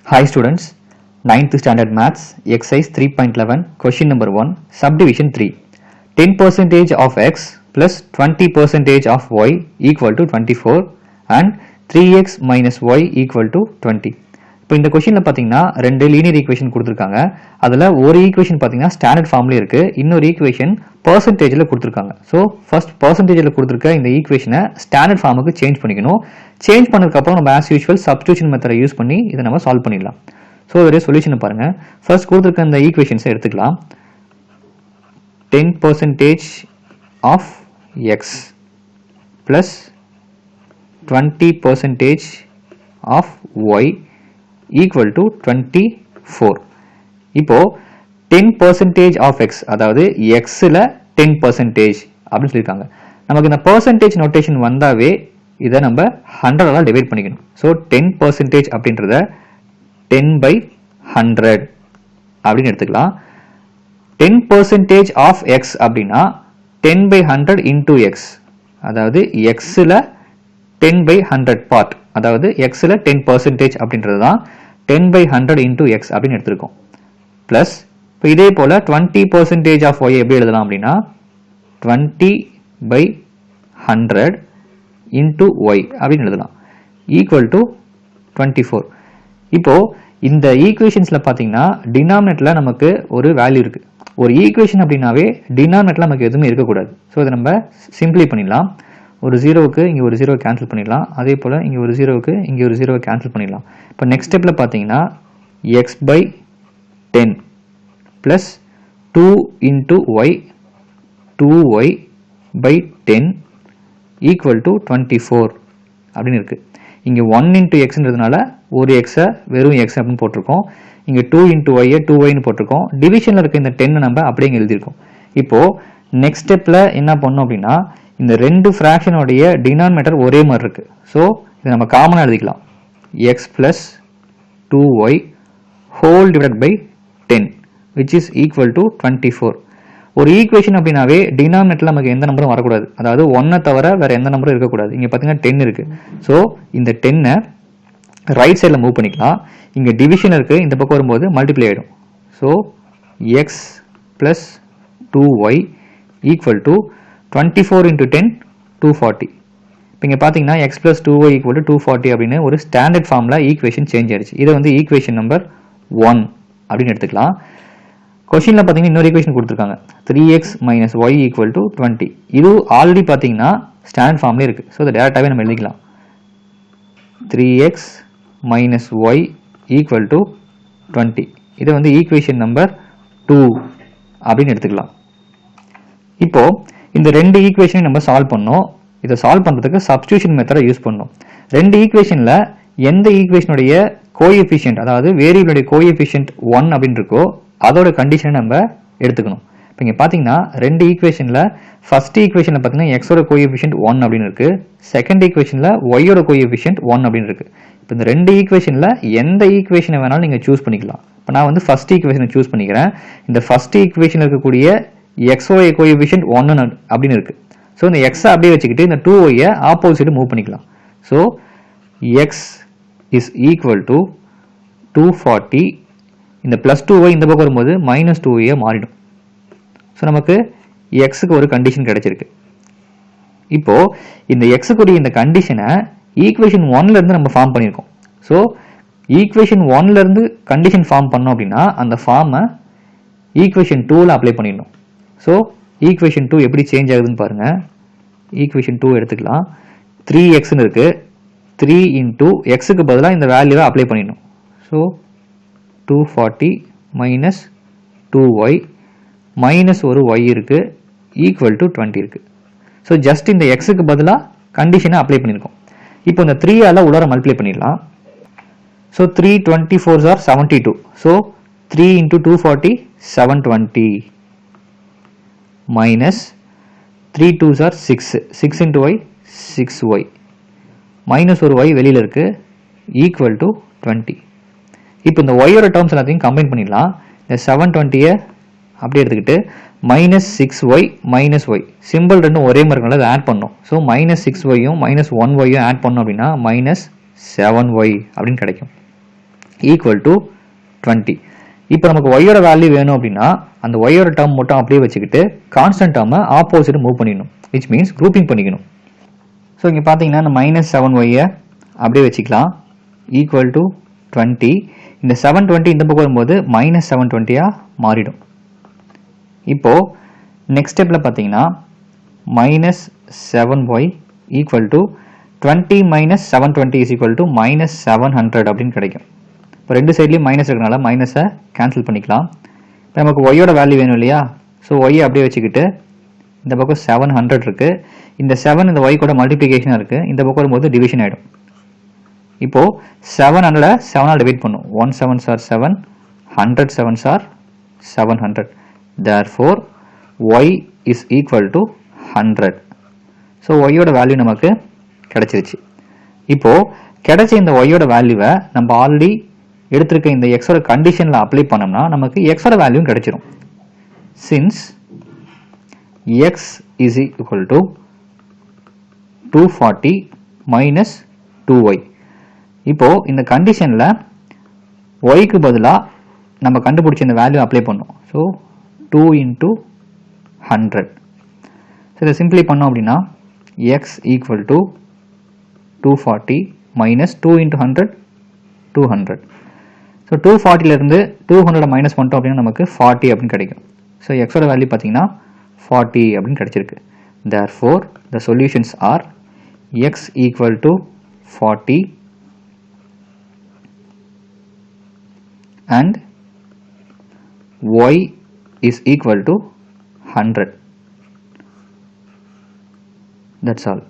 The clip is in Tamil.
Hi students, 9th standard maths, exercise 3.11, question number 1, subdivision 3. 10% of x plus 20% of y equal to 24 and 3x minus y equal to 20. இப்போ இந்த கொஸ்டின்ல பாத்தீங்கன்னா ரெண்டு லீனியர் ஈக்குவேஷன் கொடுத்திருக்காங்க. அதுல ஒரு ஈக்குவேஷன் பாத்தீங்கன்னா ஸ்டாண்டர்ட் ஃபார்ம்ல இருக்கு. இன்னொரு ஈக்குவேஷன் பெர்சன்டேஜ்ல கொடுத்திருக்காங்க. சோ ஃபர்ஸ்ட் பெர்சன்டேஜ்ல கொடுத்திருக்க இந்த ஈக்குவேஷனை ஸ்டாண்டர்ட் ஃபார்முக்கு சேஞ்ச் பண்ணிக்கணும். சேஞ்ச் பண்ணதுக்கு அப்புறம் நம்ம as usual சப்ஸ்டிடியூஷன் மெத்தடை யூஸ் பண்ணி இதை நம்ம சால்வ் பண்ணிடலாம். சோ இதோட சொல்யூஷன் பாருங்க. ஃபர்ஸ்ட் கொடுத்திருக்க இந்த ஈக்குவேஷன்ஸை எடுத்துக்கலாம். 10% of x plus 20% of y equal to 24. இப்போ 10% of x அதாவது xல 10% அப்படின்னு சொல்லியிருக்காங்க. நமக்கு இந்த percentage notation வந்தாவே இதை நம்ம 100ஆல டிவைட் பண்ணிக்கணும். ஸோ 10% அப்படின்றத 10/100 அப்படின்னு எடுத்துக்கலாம். 10% of x அப்படின்னா 10/100 into x, அதாவது xல 10/100 பார்ட், அதாவது xல 10% அப்படின்றது தான் 10/100 into x அப்படின்னு எடுத்திருக்கோம். பிளஸ் இப்போ இதே போல 20% of y எப்படி எழுதலாம் அப்படின்னா 20/100 into y அப்படின்னு எழுதலாம். Equal to 24. இப்போ இந்த ஈக்குவேஷன்ஸ்ல பாத்தீங்கன்னா டினாமினேட்டர்ல நமக்கு ஒரு வேல்யூ இருக்கு. ஒரு ஈக்குவேஷன் அப்படின்னாவே டினாமினேட்டர்ல நமக்கு எதுவுமே இருக்கக்கூடாது. ஸோ இதை நம்ம சிம்பிளை பண்ணிடலாம். ஒரு ஜீரோவுக்கு இங்கே ஒரு ஜீரோ கேன்சல் பண்ணிடலாம். அதே போல் இங்கே ஒரு ஜீரோவுக்கு இங்கே ஒரு ஜீரோவை கேன்சல் பண்ணிடலாம். இப்போ நெக்ஸ்ட் ஸ்டெப்பில் பார்த்தீங்கன்னா x/10 plus 2 into y 2y/10 equal to 24 அப்படின்னு இருக்கு. இங்கே 1 into xன்றதுனால ஒரு எக்ஸை வெறும் x அப்படின்னு போட்டிருக்கோம். இங்கே 2 into y 2yன்னு போட்டிருக்கோம். டிவிஷனில் இருக்க இந்த 10 நம்ம அப்படியே எழுதியிருக்கோம். இப்போ நெக்ஸ்ட் ஸ்டெப்பில் என்ன பண்ணோம் அப்படின்னா இந்த ரெண்டு ஃப்ராக்ஷனோடைய டினாமினேட்டர் ஒரே மாதிரி இருக்கு. ஸோ இதை நம்ம காமனாக எழுதிக்கலாம். x plus 2y whole divided by 10 which is equal to 24. ஒரு ஈக்குவேஷன் அப்படின்னாவே டினாமினேட்டர்ல நமக்கு எந்த நம்பரும் வரக்கூடாது. அதாவது 1 தவிர வேற எந்த நம்பரும் இருக்கக்கூடாது. இங்க பாத்தீங்கன்னா 10 இருக்கு. ஸோ இந்த 10 ரைட் சைட்ல மூவ் பண்ணிக்கலாம். இங்க டிவிஷன் இருக்கு, இந்த பக்கம் வரும்போது மல்டிப்ளை ஆயிடும். So x plus 2y equal to 24 into 10 240. இப்போ இங்கே பார்த்தீங்கன்னா x plus 2y equal to 240 அப்படின்னு ஒரு ஸ்டாண்டர்ட் ஃபார்மில் ஈக்குவேஷன் சேஞ்ச் ஆயிடுச்சு. இதை வந்து ஈக்குவேஷன் நம்பர் 1 அப்படின்னு எடுத்துக்கலாம். கொஸ்டினில் பார்த்தீங்கன்னா இன்னொரு ஈக்குவேஷன் கொடுத்துருக்காங்க 3x minus y equal to 20. இது ஆல்ரெடி பார்த்தீங்கன்னா ஸ்டாண்டர்ட் ஃபார்ம்லேயே இருக்குது. ஸோ இதை டேரெக்டாகவே நம்ம எழுதிக்கலாம். 3x minus y equal to 20. இதை வந்து ஈக்குவேஷன் நம்பர் 2 அப்படின்னு எடுத்துக்கலாம். இப்போ இந்த ரெண்டு ஈக்குவேஷனையும் நம்ம சால்வ் பண்ணோம். இதை சால்வ் பண்ணுறதுக்கு சப்ஸ்டிடியூஷன் மெத்தடை யூஸ் பண்ணோம். ரெண்டு ஈக்குவேஷனில் எந்த ஈக்குவேஷனுடைய கோஎஃபிஷியன்ட், அதாவது வேரியபிளுடைய கோஎஃபிஷியன்ட் 1 அப்படின்னு இருக்கோ அதோட கண்டிஷனை நம்ம எடுத்துக்கணும். இப்போ இங்கே பார்த்தீங்கன்னா ரெண்டு ஈக்குவேஷனில் ஃபர்ஸ்ட் ஈக்குவேஷனில் பார்த்தீங்கன்னா எக்ஸோட கோஎஃபிஷியன்ட் 1 அப்படின்னு இருக்கு. செகண்ட் ஈக்குவேஷனில் ஒய்யோட கோஎஃபிஷியன்ட் 1 அப்படின்னு இருக்கு. இப்போ இந்த ரெண்டு ஈக்குவேஷனில் எந்த ஈக்குவேஷனை வேணாலும் நீங்கள் சூஸ் பண்ணிக்கலாம். இப்போ நான் வந்து ஃபர்ஸ்ட் ஈக்குவேஷனை சூஸ் பண்ணிக்கிறேன். இந்த ஃபர்ஸ்ட் ஈக்குவேஷனில் இருக்கக்கூடிய xy கோஎஃபிஷியன்ட் 1 அப்படின்னு இருக்கு. ஸோ இந்த x அப்படியே வச்சுக்கிட்டு இந்த 2y ஆப்போசிட் மூவ் பண்ணிக்கலாம். So x is equal to 240. இந்த பிளஸ் 2y இந்த பக்கம் வரும்போது மைனஸ் 2y மாறிடும். ஸோ நமக்கு எக்ஸுக்கு ஒரு கண்டிஷன் கிடைச்சிருக்கு. இப்போ இந்த எக்ஸுக்குரிய இந்த கண்டிஷனை ஈக்குவேஷன் 1ல இருந்து நம்ம ஃபார்ம் பண்ணியிருக்கோம். ஸோ ஈக்குவேஷன் 1ல இருந்து கண்டிஷன் ஃபார்ம் பண்ணோம் அப்படின்னா அந்த ஃபார்மை ஈக்குவேஷன் 2ல அப்ளை பண்ணிடணும். ஸோ ஈக்குவேஷன் 2 எப்படி சேஞ்ச் ஆகுதுன்னு பாருங்க. ஈக்குவேஷன் 2 எடுத்துக்கலாம். 3xன்னு இருக்கு. 3 into xக்கு பதிலாக இந்த வேல்யூவை அப்ளை பண்ணிடணும். ஸோ 240 minus 2y மைனஸ் ஒரு y இருக்கு ஈக்குவல் டு 20 இருக்கு. ஸோ ஜஸ்ட் இந்த xக்கு பதிலாக கண்டிஷனை அப்ளை பண்ணியிருக்கோம். இப்போ இந்த 3ஆல உள்ளார மல்டிப்ளை பண்ணிடலாம். So 3 24s are 72. So 3 into 240 720 minus 3 2s are 6. 6 into y 6y minus ஒரு y வெளியில் இருக்கு ஈக்குவல் டு 20. இப்போ இந்த ஒய்யோட டேர்ம்ஸ் எல்லாத்தையும் கம்பைன் பண்ணிடலாம். இந்த 720 அப்படியே எடுத்துக்கிட்டு minus 6y minus y simple ரெண்டும் ஒரே மாதிரி இருக்கனால அதை ஆட் பண்ணோம். So minus 6y minus 1y add பண்ணோம் அப்படின்னா minus 7y அப்படின்னு கிடைக்கும். Equal to 20. இப்போ நமக்கு ஒய்யோட வேல்யூ வேணும் அப்படின்னா அந்த ஒய்யோட டேர்ம் மட்டும் அப்படியே வச்சுக்கிட்டு கான்ஸ்டன்ட் டேர்மை ஆப்போசிட் மூவ் பண்ணிடணும், விச் மீன்ஸ் குரூப்பிங் பண்ணிக்கணும். ஸோ இங்கே பார்த்தீங்கன்னா இந்த -7y அப்படியே வச்சுக்கலாம், ஈக்குவல் டு 20. இந்த 720 இந்த பக்கம் வரும்போது -720 மாறிடும். இப்போது நெக்ஸ்ட் ஸ்டெப்பில் பார்த்தீங்கன்னா -7y equal to 20 - 720 is equal to -700 அப்படின்னு கிடைக்கும். இப்போ ரெண்டு சைட்லேயும் மைனஸ் இருக்கிறனால மைனஸை கேன்சல் பண்ணிக்கலாம். இப்போ நமக்கு ஒய்யோட வேல்யூ வேணும் இல்லையா, ஸோ ஒய்யை அப்படியே வச்சுக்கிட்டு இந்த பக்கம் 700 இருக்குது, இந்த 7 இந்த ஒய் கூட மல்டிப்ளிகேஷனாக இருக்குது, இந்த பக்கம் வரும்போது டிவிஷன் ஆகிடும். இப்போது 700 7ஆல் டிவைட் பண்ணும், 1 7s are 7, 100 7s are 700. Therefore y is equal to 100. So ஒய்யோட வேல்யூ நமக்கு கிடைச்சிருச்சு. இப்போது கிடைச்ச இந்த ஒய்யோட வேல்யூவை நம்ம ஆல்ரெடி எடுத்திருக்க இந்த எக்ஸோட கண்டிஷனில் அப்ளை பண்ணோம்னா நமக்கு எக்ஸோட வேல்யூ கிடைச்சிரும். Since X is equal to 240 minus 2y. இப்போது இந்த கண்டிஷனில் ஒய்க்கு பதிலாக நம்ம கண்டுபிடிச்ச இந்த வேல்யூ அப்ளை பண்ணோம். So 2 into 100. ஸோ இதை சிம்பிளை பண்ணோம் அப்படின்னா X equal to 240 minus 2 into 100 200. So 240லேருந்து 200 மைனஸ் பண்ணிட்டோம் அப்படின்னா நமக்கு 40 அப்படின்னு கிடைக்கும். ஸோ எக்ஸோட வேல்யூ பார்த்தீங்கன்னா 40 அப்படின்னு கிடைச்சிருக்கு. Therefore the solutions are x equal to 40 and y is equal to 100. That's all.